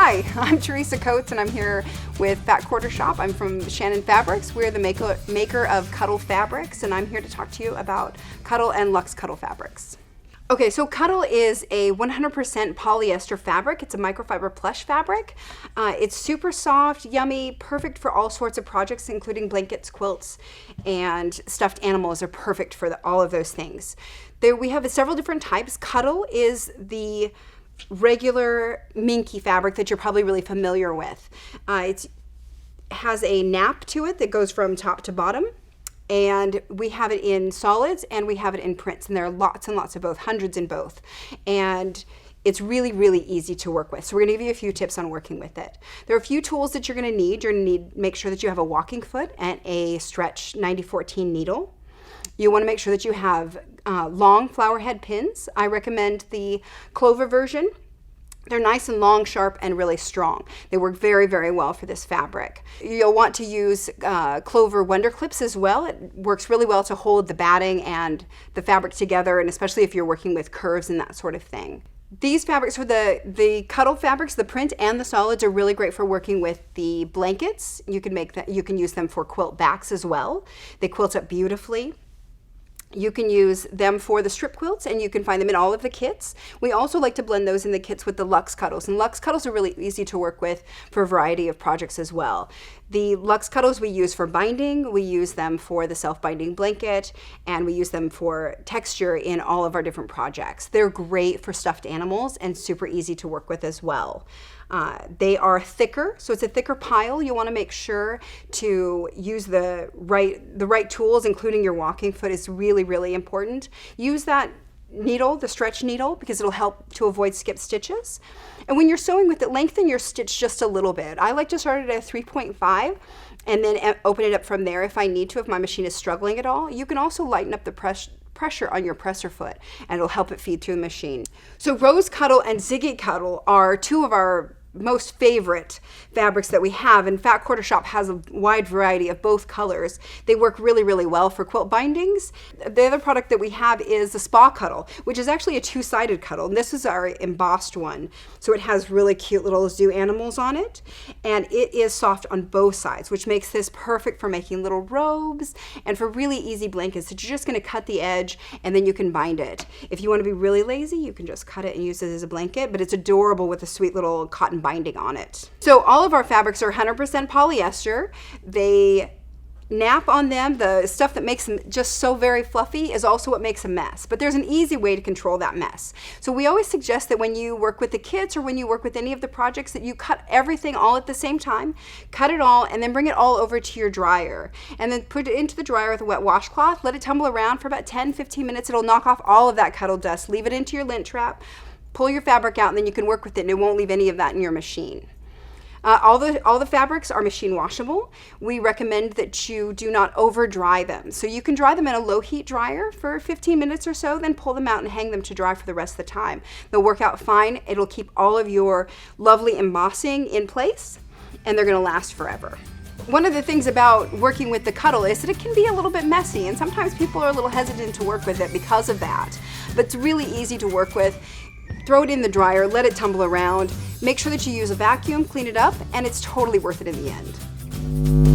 Hi, I'm Teresa Coates and I'm here with Fat Quarter Shop. I'm from Shannon Fabrics. We're the maker of Cuddle Fabrics, and I'm here to talk to you about Cuddle and Luxe Cuddle Fabrics. Okay, so Cuddle is a 100% polyester fabric. It's a microfiber plush fabric. It's super soft, yummy, perfect for all sorts of projects, including blankets, quilts, and stuffed animals are perfect for all of those things. We have several different types. Cuddle is the regular minky fabric that you're probably really familiar with. It has a nap to it that goes from top to bottom. And we have it in solids and we have it in prints, and there are lots and lots of both, hundreds in both. And it's really, really easy to work with. So we're gonna give you a few tips on working with it. There are a few tools that you're gonna need. You're gonna need to make sure that you have a walking foot and a stretch 9014 needle. You wanna make sure that you have long flower head pins. I recommend the clover version. They're nice and long, sharp, and really strong. They work very, very well for this fabric. You'll want to use clover wonder clips as well. It works really well to hold the batting and the fabric together, and especially if you're working with curves and that sort of thing. These fabrics, for the Cuddle fabrics, the print and the solids, are really great for working with the blankets. You can use them for quilt backs as well. They quilt up beautifully. You can use them for the strip quilts, and you can find them in all of the kits. We also like to blend those in the kits with the Luxe Cuddles, and Luxe Cuddles are really easy to work with for a variety of projects as well. The Luxe Cuddles we use for binding, we use them for the self-binding blanket, and we use them for texture in all of our different projects. They're great for stuffed animals and super easy to work with as well. They are thicker, so it's a thicker pile. You want to make sure to use the right tools, including your walking foot is really, really important. Use that needle, the stretch needle, because it'll help to avoid skip stitches. And when you're sewing with it, lengthen your stitch just a little bit. I like to start at a 3.5 and then open it up from there if I need to, if my machine is struggling at all. You can also lighten up the pressure on your presser foot, and it'll help it feed through the machine. So Rose Cuddle and Ziggy Cuddle are two of our most favorite fabrics that we have, and Fat Quarter Shop has a wide variety of both colors. They work really, really well for quilt bindings. The other product that we have is the Spa Cuddle, which is actually a two-sided cuddle, and this is our embossed one. So it has really cute little zoo animals on it, and it is soft on both sides, which makes this perfect for making little robes and for really easy blankets that you're just going to cut the edge and then you can bind it. If you want to be really lazy, you can just cut it and use it as a blanket, but it's adorable with a sweet little cotton binding on it. So all of our fabrics are 100% polyester. They nap on them. The stuff that makes them just so very fluffy is also what makes a mess, but there's an easy way to control that mess. So we always suggest that when you work with the kids or when you work with any of the projects, that you cut everything all at the same time, cut it all, and then bring it all over to your dryer, and then put it into the dryer with a wet washcloth. Let it tumble around for about 10-15 minutes. It'll knock off all of that cuddle dust. Leave it into your lint trap. Pull your fabric out, and then you can work with it, and it won't leave any of that in your machine. All the fabrics are machine washable. We recommend that you do not over dry them. So you can dry them in a low heat dryer for 15 minutes or so, then pull them out and hang them to dry for the rest of the time. They'll work out fine. It'll keep all of your lovely embossing in place, and they're gonna last forever. One of the things about working with the Cuddle is that it can be a little bit messy, and sometimes people are a little hesitant to work with it because of that. But it's really easy to work with. Throw it in the dryer, let it tumble around, make sure that you use a vacuum, clean it up, and it's totally worth it in the end.